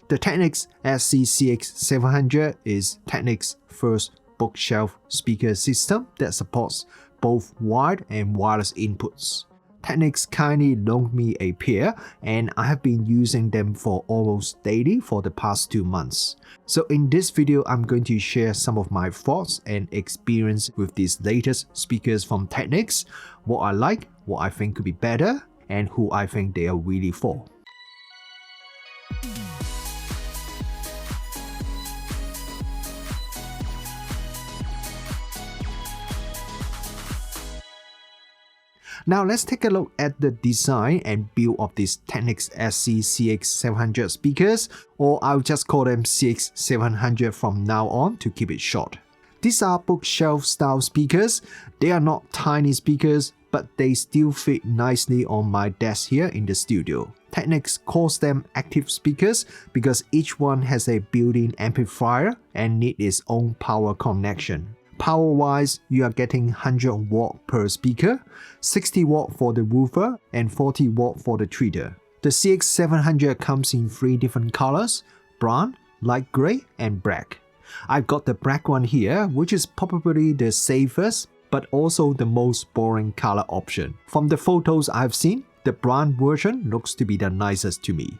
The Technics SC-CX700 is Technics' first bookshelf speaker system that supports both wired and wireless inputs. Technics kindly loaned me a pair and I have been using them for almost daily for the past 2 months. So in this video, I'm going to share some of my thoughts and experience with these latest speakers from Technics, what I like, what I think could be better, and who I think they are really for. Now let's take a look at the design and build of these Technics SC-CX700 speakers, or I'll just call them CX700 from now on to keep it short. These are bookshelf style speakers. They are not tiny speakers, but they still fit nicely on my desk here in the studio. Technics calls them active speakers because each one has a built-in amplifier and needs its own power connection. Power-wise, you are getting 100 watt per speaker, 60 watt for the woofer, and 40 watt for the tweeter. The CX700 comes in 3 different colors: brown, light gray, and black. I've got the black one here, which is probably the safest, but also the most boring color option. From the photos I've seen, the brown version looks to be the nicest to me.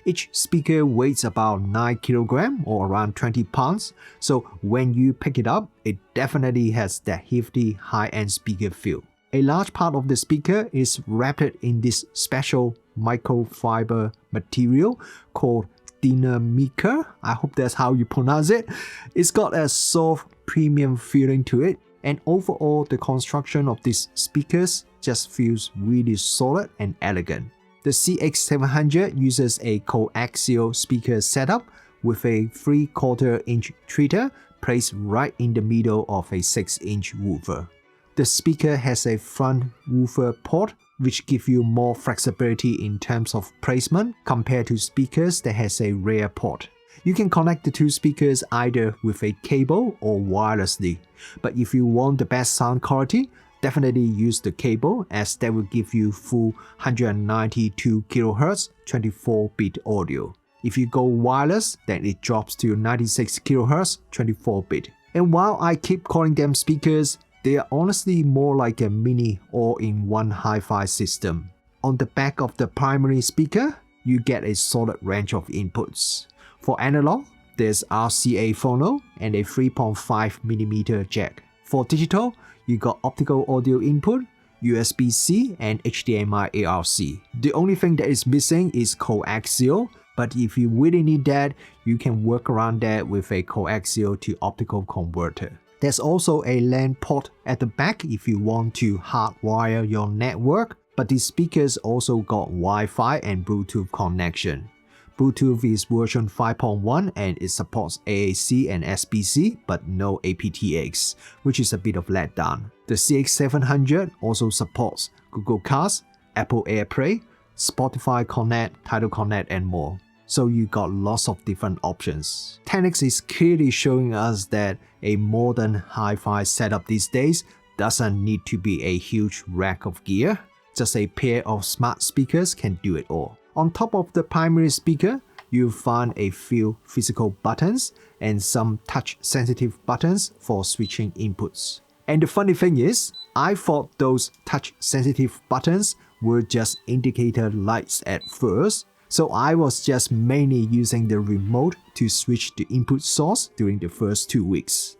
Each speaker weighs about 9 kg or around 20 pounds, so when you pick it up, it definitely has that hefty high-end speaker feel. A large part of the speaker is wrapped in this special microfiber material called Dynamica. I hope that's how you pronounce it. It's got a soft, premium feeling to it, and overall the construction of these speakers just feels really solid and elegant. The CX700 uses a coaxial speaker setup with a 3/4 inch tweeter placed right in the middle of a 6-inch woofer. The speaker has a front woofer port which gives you more flexibility in terms of placement compared to speakers that has a rear port. You can connect the 2 speakers either with a cable or wirelessly, but if you want the best sound quality, definitely use the cable, as that will give you full 192 kHz 24-bit audio. If you go wireless, then it drops to 96 kHz 24-bit. And while I keep calling them speakers, they are honestly more like a mini all-in-one hi-fi system. On the back of the primary speaker, you get a solid range of inputs. For analog, there's RCA phono and a 3.5mm jack. For digital, you got optical audio input, USB-C, and HDMI ARC. The only thing that is missing is coaxial, but if you really need that, you can work around that with a coaxial to optical converter. There's also a LAN port at the back if you want to hardwire your network, but these speakers also got Wi-Fi and Bluetooth connection. Bluetooth is version 5.1 and it supports AAC and SBC, but no aptX, which is a bit of letdown. The CX700 also supports Google Cast, Apple AirPlay, Spotify Connect, Tidal Connect, and more. So you got lots of different options. Technics is clearly showing us that a modern hi-fi setup these days doesn't need to be a huge rack of gear. Just a pair of smart speakers can do it all. On top of the primary speaker, you'll find a few physical buttons and some touch-sensitive buttons for switching inputs. And the funny thing is, I thought those touch-sensitive buttons were just indicator lights at first, so I was just mainly using the remote to switch the input source during the first 2 weeks.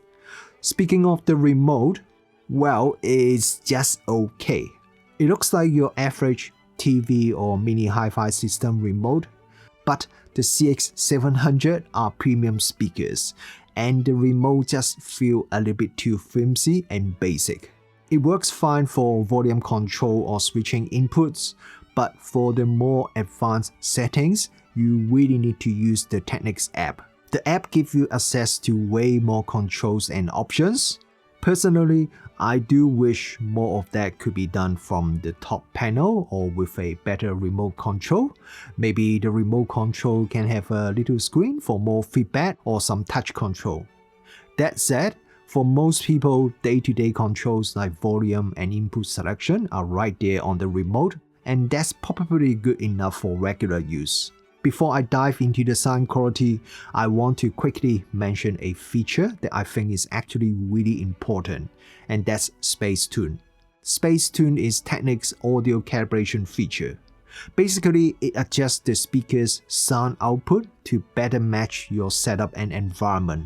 Speaking of the remote, well, it's just okay. It looks like your average TV or mini hi-fi system remote, but the CX700 are premium speakers and the remote just feel a little bit too flimsy and basic. It works fine for volume control or switching inputs, but for the more advanced settings, you really need to use the Technics app. The app gives you access to way more controls and options. Personally, I do wish more of that could be done from the top panel or with a better remote control. Maybe the remote control can have a little screen for more feedback or some touch control. That said, for most people, day-to-day controls like volume and input selection are right there on the remote, and that's probably good enough for regular use. Before I dive into the sound quality, I want to quickly mention a feature that I think is actually really important, and that's Space Tune. Space Tune is Technics' audio calibration feature. Basically, it adjusts the speaker's sound output to better match your setup and environment.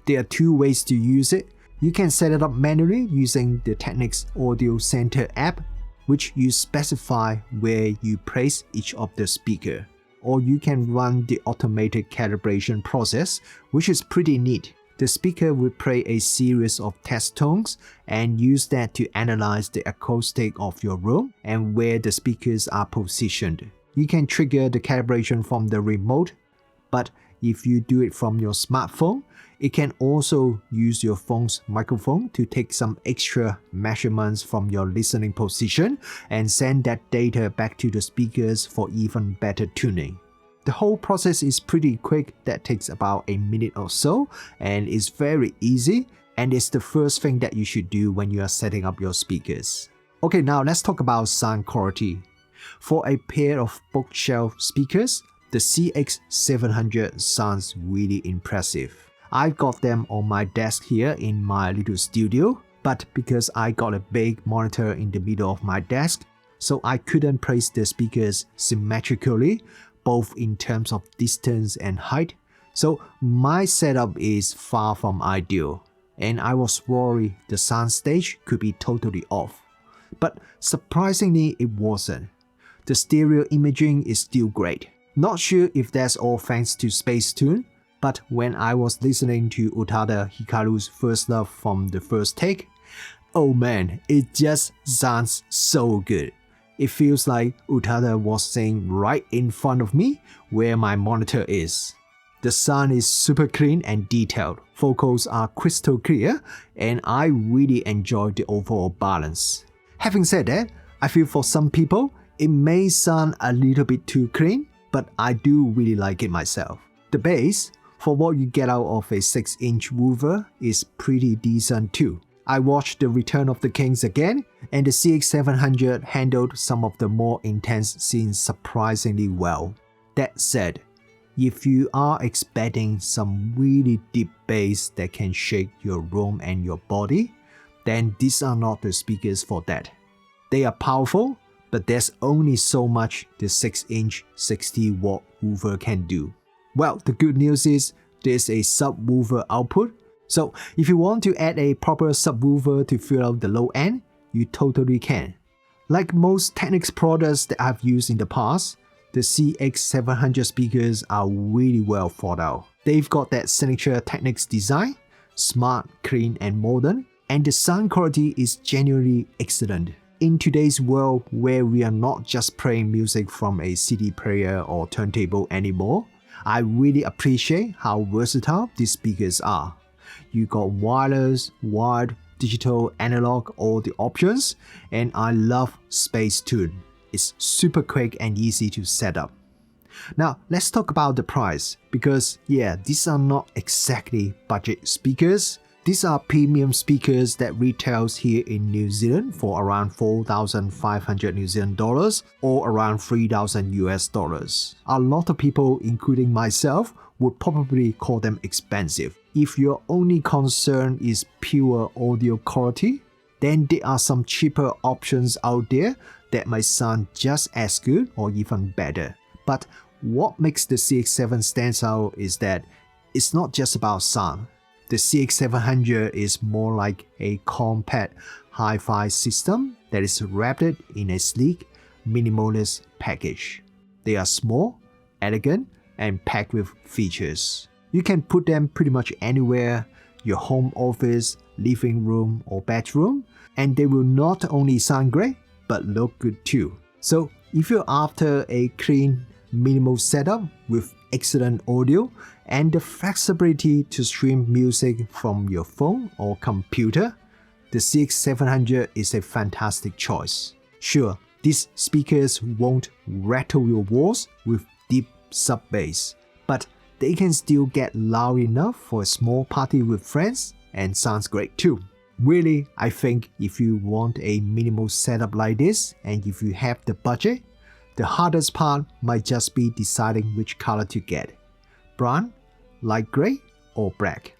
There are two ways to use it. You can set it up manually using the Technics Audio Center app, which you specify where you place each of the speaker. Or you can run the automated calibration process, which is pretty neat. The speaker will play a series of test tones and use that to analyze the acoustic of your room and where the speakers are positioned. You can trigger the calibration from the remote, but if you do it from your smartphone, it can also use your phone's microphone to take some extra measurements from your listening position and send that data back to the speakers for even better tuning. The whole process is pretty quick, that takes about a minute or so, and is very easy, and it's the first thing that you should do when you are setting up your speakers. Okay, now let's talk about sound quality. For a pair of bookshelf speakers, the CX700 sounds really impressive. I've got them on my desk here in my little studio, but because I got a big monitor in the middle of my desk, so I couldn't place the speakers symmetrically, both in terms of distance and height. So my setup is far from ideal, and I was worried the soundstage could be totally off. But surprisingly, it wasn't. The stereo imaging is still great. Not sure if that's all thanks to Space Tune, but when I was listening to Utada Hikaru's First Love from the first take, oh man, it just sounds so good. It feels like Utada was saying right in front of me where my monitor is. The sound is super clean and detailed, vocals are crystal clear, and I really enjoy the overall balance. Having said that, I feel for some people, it may sound a little bit too clean, but I do really like it myself. The bass, for what you get out of a 6-inch woofer, is pretty decent too. I watched The Return of the Kings again, and the CX700 handled some of the more intense scenes surprisingly well. That said, if you are expecting some really deep bass that can shake your room and your body, then these are not the speakers for that. They are powerful, but there's only so much the 6-inch 60-watt woofer can do. Well, the good news is there's a subwoofer output, so if you want to add a proper subwoofer to fill out the low end, you totally can. Like most Technics products that I've used in the past, the CX700 speakers are really well thought out. They've got that signature Technics design, smart, clean and modern, and the sound quality is genuinely excellent. In today's world where we are not just playing music from a CD player or turntable anymore, I really appreciate how versatile these speakers are. You got wireless, wired, digital, analog, all the options, and I love Space Tune. It's super quick and easy to set up. Now let's talk about the price, because yeah, these are not exactly budget speakers. These are premium speakers that retails here in New Zealand for around 4,500 New Zealand dollars or around 3,000 US dollars. A lot of people, including myself, would probably call them expensive. If your only concern is pure audio quality, then there are some cheaper options out there that might sound just as good or even better. But what makes the CX7 stand out is that it's not just about sound. The CX700 is more like a compact hi-fi system that is wrapped in a sleek, minimalist package. They are small, elegant, and packed with features. You can put them pretty much anywhere, your home office, living room, or bedroom, and they will not only sound great, but look good too. So if you're after a clean, minimal setup with excellent audio and the flexibility to stream music from your phone or computer, the CX700 is a fantastic choice. Sure, these speakers won't rattle your walls with deep sub-bass, but they can still get loud enough for a small party with friends and sounds great too. Really, I think if you want a minimal setup like this and if you have the budget, The hardest part might just be deciding which color to get. Brown, light gray, or black.